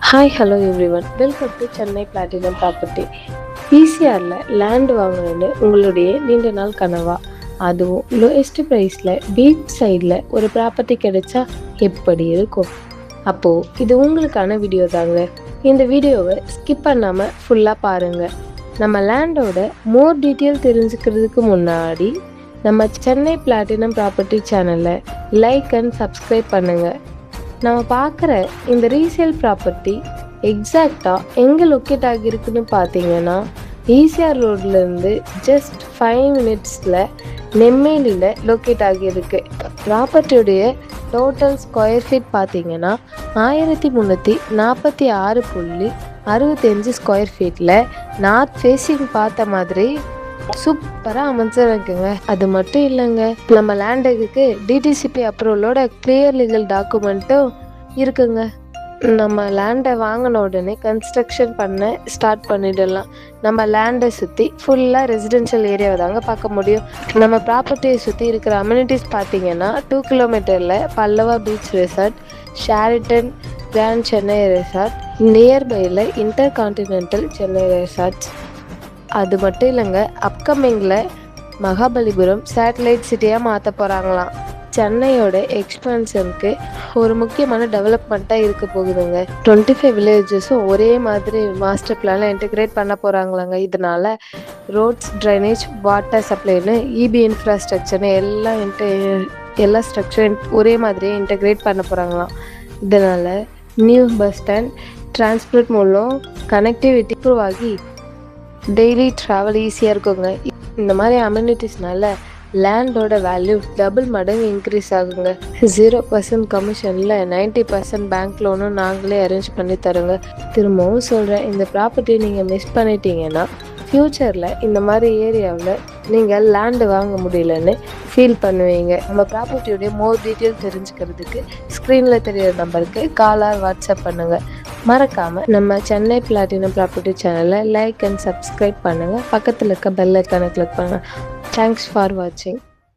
Hi hello everyone, welcome to Chennai platinum property. ஈசிஆரில் land வாங்கணுன்னு உங்களுடைய நீண்ட நாள் கனவா? அதுவும் லோயஸ்ட் ப்ரைஸில் பீச் சைடில் ஒரு ப்ராப்பர்ட்டி கிடைச்சா எப்படி இருக்கும்? அப்போது இது உங்களுக்கான வீடியோ தாங்க. இந்த வீடியோவை ஸ்கிப் பண்ணாமல் ஃபுல்லாக பாருங்கள். நம்ம லேண்டோட மோர் டீட்டெயில் தெரிஞ்சுக்கிறதுக்கு முன்னாடி நம்ம சென்னை பிளாட்டினம் ப்ராப்பர்ட்டி சேனலை லைக் அண்ட் சப்ஸ்கிரைப் பண்ணுங்கள். நம்ம பார்க்குற இந்த ரீசேல் ப்ராப்பர்ட்டி எக்ஸாக்டாக எங்கே லொக்கேட் ஆகியிருக்குன்னு பார்த்தீங்கன்னா, ஈசிஆர் ரோட்லேருந்து ஜஸ்ட் 5 மினிட்ஸில் நெம்மேலியில் லொக்கேட் ஆகியிருக்கு. ப்ராப்பர்ட்டியுடைய டோட்டல் ஸ்கொயர் ஃபீட் பார்த்தீங்கன்னா 1346.65 ஸ்கொயர் ஃபீட்டில் நார்த் ஃபேஸிங் பார்த்த மாதிரி சூப்பராக அமைச்சிருக்குங்க. அது மட்டும் இல்லைங்க, நம்ம லேண்டுக்கு டிடிசிபி அப்ரூவலோட கிளியர் லீகல் டாக்குமெண்ட்டும் இருக்குங்க. நம்ம லேண்டை வாங்கின உடனே கன்ஸ்ட்ரக்ஷன் பண்ண ஸ்டார்ட் பண்ணிடலாம். நம்ம லேண்டை சுற்றி ஃபுல்லாக ரெசிடென்ஷியல் ஏரியாவை தாங்க பார்க்க முடியும். நம்ம ப்ராப்பர்ட்டியை சுற்றி இருக்கிற அம்யூனிட்டிஸ் பார்த்தீங்கன்னா 2 கிலோமீட்டரில் Pallava beach resort, Sheraton Grand Chennai resort, நியர்பையில் இன்டர் கான்டினென்டல் சென்னை ரெசார்ட்ஸ். அது மட்டும் இல்லைங்க, அப்கமிங்கில் மகாபலிபுரம் சேட்டலைட் சிட்டியாக மாற்ற போகிறாங்களாம். சென்னையோட எக்ஸ்பென்ஷனுக்கு ஒரு முக்கியமான டெவலப்மெண்ட்டாக இருக்க போகுதுங்க. 25 வில்லேஜஸும் ஒரே மாதிரி மாஸ்டர் பிளானில் இன்டெகிரேட் பண்ண போகிறாங்களாங்க. இதனால் ரோட்ஸ், ட்ரைனேஜ், வாட்டர் சப்ளைன்னு இபி இன்ஃப்ராஸ்ட்ரக்சர்னு எல்லா ஸ்ட்ரக்சரும் ஒரே மாதிரியே இன்டெகிரேட் பண்ண போகிறாங்களாம். இதனால் நியூ பஸ் ஸ்டாண்ட், டிரான்ஸ்போர்ட் மூலம் கனெக்டிவிட்டி இம்ப்ரூவ் ஆகி டெய்லி ட்ராவல் ஈஸியாக இருக்குங்க. இந்த மாதிரி அம்யூனிட்டிஸ்னால லேண்டோட வேல்யூ டபுள் மடங்கு இன்க்ரீஸ் ஆகுங்க. 0% கமிஷனில் 90% பேங்க் லோனும் நாங்களே அரேஞ்ச் பண்ணி தரோங்க. திரும்பவும் சொல்கிறேன், இந்த ப்ராப்பர்ட்டியை நீங்கள் மிஸ் பண்ணிட்டீங்கன்னா ஃப்யூச்சரில் இந்த மாதிரி ஏரியாவில் நீங்கள் லேண்டு வாங்க முடியலன்னு ஃபீல் பண்ணுவீங்க. நம்ம ப்ராப்பர்ட்டியோடைய மோர் டீட்டெயில் தெரிஞ்சுக்கிறதுக்கு ஸ்க்ரீனில் தெரியிற நம்பருக்கு கால் ஆர் வாட்ஸ்அப் பண்ணுங்கள். மறக்காமல் நம்ம சென்னை பிளாட்டினம் ப்ராப்பர்ட்டி சேனலை லைக் அண்ட் சப்ஸ்கிரைப் பண்ணுங்கள். பக்கத்தில் இருக்க பெல் ஐக்கானை கிளிக் பண்ணுங்கள். தேங்க்ஸ் ஃபார் வாட்சிங்.